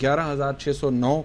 11,609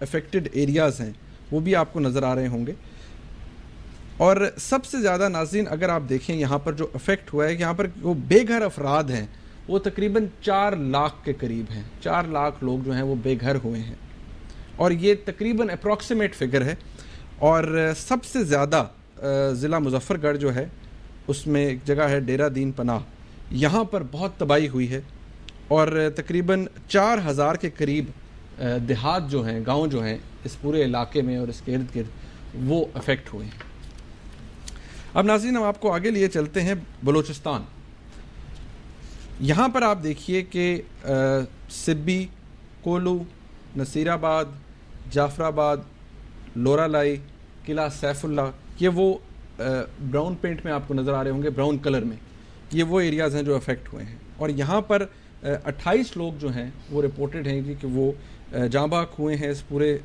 affected areas ہیں وہ بھی آپ کو نظر آ رہے ہوں گے. اور سب سے زیادہ ناظرین اگر آپ دیکھیں یہاں پر جو افیکٹ ہوا ہے، یہاں پر وہ بے گھر افراد ہیں وہ تقریباً 4 لاکھ کے قریب ہیں. 4 لاکھ لوگ جو ہیں وہ بے گھر ہوئے ہیں، اور یہ تقریباً اپروکسیمیٹ فگر ہے. اور سب سے زیادہ ضلع مظفر گڑھ جو ہے اس میں ایک جگہ ہے ڈیرہ دین پناہ، یہاں پر بہت تباہی ہوئی ہے، اور تقریباً 4000 کے قریب دیہات جو ہیں، گاؤں جو ہیں اس پورے علاقے میں اور اس کے ارد گرد وہ افیکٹ ہوئے ہیں. اب ناظرین ہم آپ کو آگے لیے چلتے ہیں بلوچستان. یہاں پر آپ دیکھیے کہ سبی، کولو، نصیر آباد، جعفر آباد، لورا لائی، قلعہ سیف اللہ، یہ وہ براؤن پینٹ میں آپ کو نظر آ رہے ہوں گے، براؤن کلر میں، یہ وہ ایریاز ہیں جو افیکٹ ہوئے ہیں. اور یہاں پر 28 لوگ جو ہیں وہ رپورٹڈ ہیں کہ وہ جاں بحق ہوئے ہیں اس پورے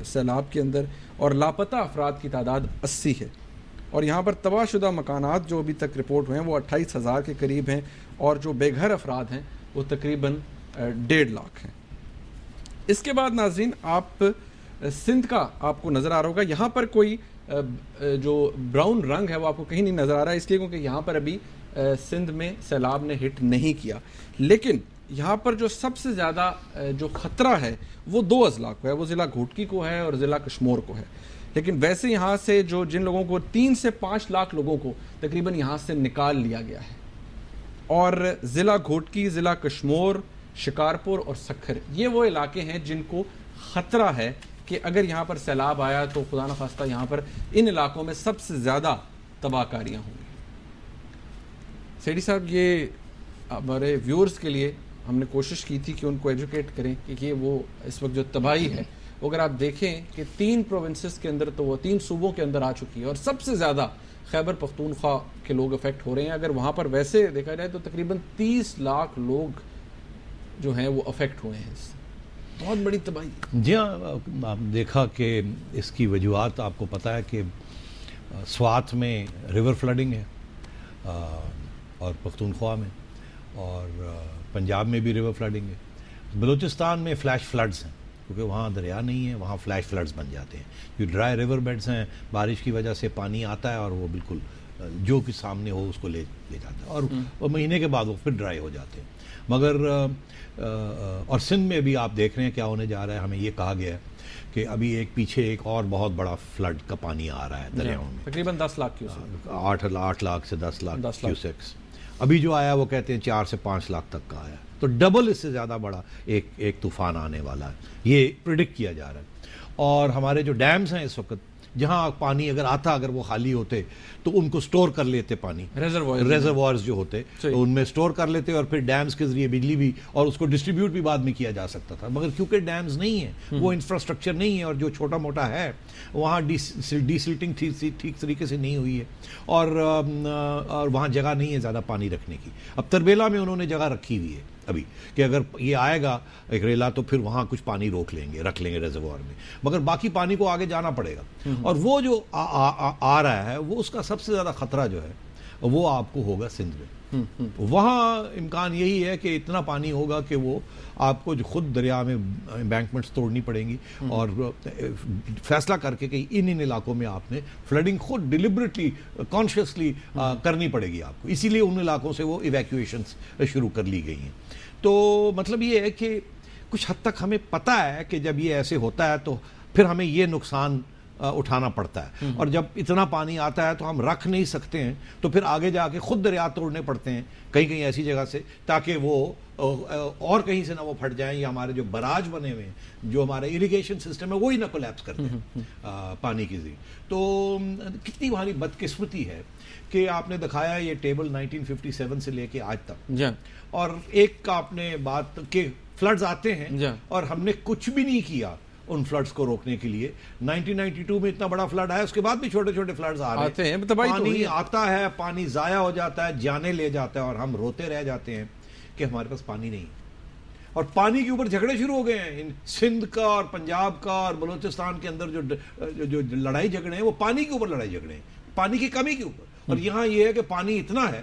سیلاب کے اندر، اور لاپتہ افراد کی تعداد 80 ہے. اور یہاں پر تباہ شدہ مکانات جو ابھی تک رپورٹ ہوئے ہیں وہ 28,000 کے قریب ہیں، اور جو بے گھر افراد ہیں وہ تقریباً 1.5 لاکھ ہیں. اس کے بعد ناظرین آپ سندھ کا آپ کو نظر آ رہا ہوگا، یہاں پر کوئی جو براؤن رنگ ہے وہ آپ کو کہیں نہیں نظر آ رہا ہے، اس لیے کیونکہ یہاں پر ابھی سندھ میں سیلاب نے ہٹ نہیں کیا. لیکن یہاں پر جو سب سے زیادہ جو خطرہ ہے وہ 2 اضلاع کو ہے، وہ ضلع گھوٹکی کو ہے اور ضلع کشمور کو ہے. لیکن ویسے یہاں سے جن لوگوں کو 3 سے 5 لاکھ لوگوں کو تقریباً یہاں سے نکال لیا گیا ہے. اور ضلع گھوٹکی، ضلع کشمور، شکارپور اور سکھر یہ وہ علاقے ہیں جن کو خطرہ ہے کہ اگر یہاں پر سیلاب آیا تو خدا نخواستہ یہاں پر ان علاقوں میں سب سے زیادہ تباہ کاریاں ہوں گی. سیٹھی صاحب، یہ ہمارے ویورز کے لیے ہم نے کوشش کی تھی کہ ان کو ایجوکیٹ کریں کہ یہ وہ اس وقت جو تباہی ہے وہ اگر آپ دیکھیں کہ 3 پروونسز کے اندر تو وہ 3 صوبوں کے اندر آ چکی ہے، اور سب سے زیادہ خیبر پختونخوا کے لوگ افیکٹ ہو رہے ہیں. اگر وہاں پر ویسے دیکھا جائے تو تقریباً 30 لاکھ لوگ جو ہیں وہ افیکٹ ہوئے ہیں. اس سے بہت بڑی تباہی. جی ہاں، آپ دیکھا کہ اس کی وجوہات آپ کو پتہ ہے کہ سوات میں ریور فلڈنگ ہے، اور پختونخوا میں، اور پنجاب میں بھی ریور فلڈنگ ہے. بلوچستان میں فلیش فلڈز ہیں کیونکہ وہاں دریا نہیں ہے، وہاں فلیش فلڈز بن جاتے ہیں. جو ڈرائی ریور بیڈز ہیں، بارش کی وجہ سے پانی آتا ہے اور وہ بالکل جو کہ سامنے ہو اس کو لے جاتا ہے، اور مہینے کے بعد وہ پھر ڈرائی ہو جاتے ہیں. مگر اور سندھ میں بھی آپ دیکھ رہے ہیں کیا ہونے جا رہا ہے. ہمیں یہ کہا گیا ہے کہ ابھی پیچھے ایک اور بہت بڑا فلڈ کا پانی آ رہا ہے دریاؤں میں، تقریباً 10 لاکھ کیوسیک، 8 لاکھ سے 10 لاکھ کیوسیکس. ابھی جو آیا وہ کہتے ہیں 4 سے 5 لاکھ تک کا آیا، تو ڈبل اس سے زیادہ بڑا ایک طوفان آنے والا ہے، یہ پریڈکٹ کیا جا رہا ہے. اور ہمارے جو ڈیمز ہیں اس وقت، جہاں پانی اگر آتا، اگر وہ خالی ہوتے تو ان کو سٹور کر لیتے، پانی ریزروائرز جو ہوتے تو ان میں سٹور کر لیتے، اور پھر ڈیمز کے ذریعے بجلی بھی اور اس کو ڈسٹریبیوٹ بھی بعد میں کیا جا سکتا تھا. مگر کیونکہ ڈیمز نہیں ہیں، وہ انفراسٹرکچر نہیں ہے، اور جو چھوٹا موٹا ہے وہاں ڈی سلٹنگ ٹھیک طریقے سے نہیں ہوئی ہے، اور وہاں جگہ نہیں ہے زیادہ پانی رکھنے کی. اب تربیلا میں انہوں نے جگہ رکھی ہوئی ہے ابھی کہ اگر یہ آئے گا ایک ریلا تو پھر وہاں کچھ پانی رکھ لیں گے ریزروار میں، مگر باقی پانی کو آگے جانا پڑے گا. اور وہ جو آ رہا ہے وہ اس کا سب سے زیادہ خطرہ جو ہے وہ آپ کو ہوگا سندھ میں. وہاں امکان یہی ہے کہ اتنا پانی ہوگا کہ وہ آپ کو جو خود دریا میں امبینکمنٹس توڑنی پڑیں گی، اور فیصلہ کر کے کہ ان علاقوں میں آپ نے فلڈنگ خود ڈیلیبریٹلی کانشیسلی کرنی پڑے گی آپ کو. اسی لیے ان علاقوں سے وہ ایویکویشنز شروع کر لی گئی ہیں. تو مطلب یہ ہے کہ کچھ حد تک ہمیں پتہ ہے کہ جب یہ ایسے ہوتا ہے تو پھر ہمیں یہ نقصان اٹھانا پڑتا ہے، اور جب اتنا پانی آتا ہے تو ہم رکھ نہیں سکتے ہیں، تو پھر آگے جا کے خود دریا توڑنے پڑتے ہیں کہیں ایسی جگہ سے، تاکہ وہ اور کہیں سے نہ وہ پھٹ جائیں، یا ہمارے جو براج بنے ہوئے ہیں، جو ہمارے اریگیشن سسٹم ہے وہی نہ کولیپس کرتے ہیں پانی کی ذریعے. تو کتنی ہماری بدقسمتی ہے کہ آپ نے دکھایا یہ ٹیبل 1957 سے لے کے آج تک، اور ایک کا آپ نے بات کہ فلڈز آتے ہیں اور ہم نے کچھ بھی نہیں کیا ان فلڈز کو روکنے کے لیے. 1992 میں اتنا بڑا فلڈ آیا، اس کے بعد بھی چھوٹے چھوٹے فلڈز آ رہے ہیں، پانی آتا ہے، پانی ضائع ہو جاتا ہے، جانے لے جاتا ہے، اور ہم روتے رہ جاتے ہیں کہ ہمارے پاس پانی نہیں. اور پانی کے اوپر جھگڑے شروع ہو گئے ہیں، سندھ کا اور پنجاب کا اور بلوچستان کے اندر جو لڑائی جھگڑے ہیں وہ پانی کے اوپر لڑائی جھگڑے ہیں، پانی کی کمی کے اوپر. اور یہاں یہ ہے کہ پانی اتنا ہے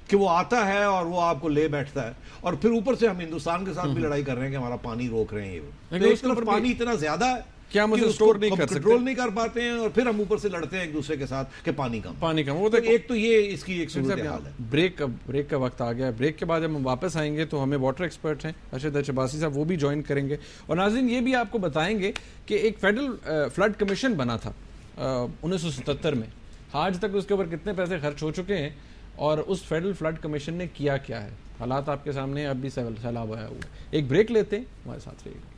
کہ وہ آتا ہے اور وہ آپ کو لے بیٹھتا ہے, اور پھر اوپر سے ہم ہندوستان کے ساتھ بھی لڑائی کر رہے ہیں کہ ہمارا پانی روک رہے ہیں. یہ ایک طرف پانی اتنا زیادہ ہے کیا ہم اسے اسٹور نہیں کر سکتے, کنٹرول نہیں کر پاتے ہیں, اور پھر ہم اوپر سے لڑتے ہیں ایک دوسرے کے ساتھ کہ پانی کم. وہ تو ایک تو یہ اس کی ایک صورتحال ہے. بریک کا وقت آ گیا. بریک کے بعد جب ہم واپس آئیں گے تو ہمیں واٹر ایکسپرٹ ہیں ارشد عباسی صاحب, وہ بھی جوائن کریں گے. اور ناظرین یہ بھی آپ کو بتائیں گے کہ ایک فیڈرل فلڈ کمیشن بنا تھا 1977 میں, آج تک اس کے اوپر کتنے پیسے خرچ ہو چکے ہیں, اور اس فیڈرل فلڈ کمیشن نے کیا کیا ہے. حالات آپ کے سامنے, اب بھی سیلاب آیا ہوا ہے. ایک بریک لیتے ہیں, ہمارے ساتھ رہیے گا.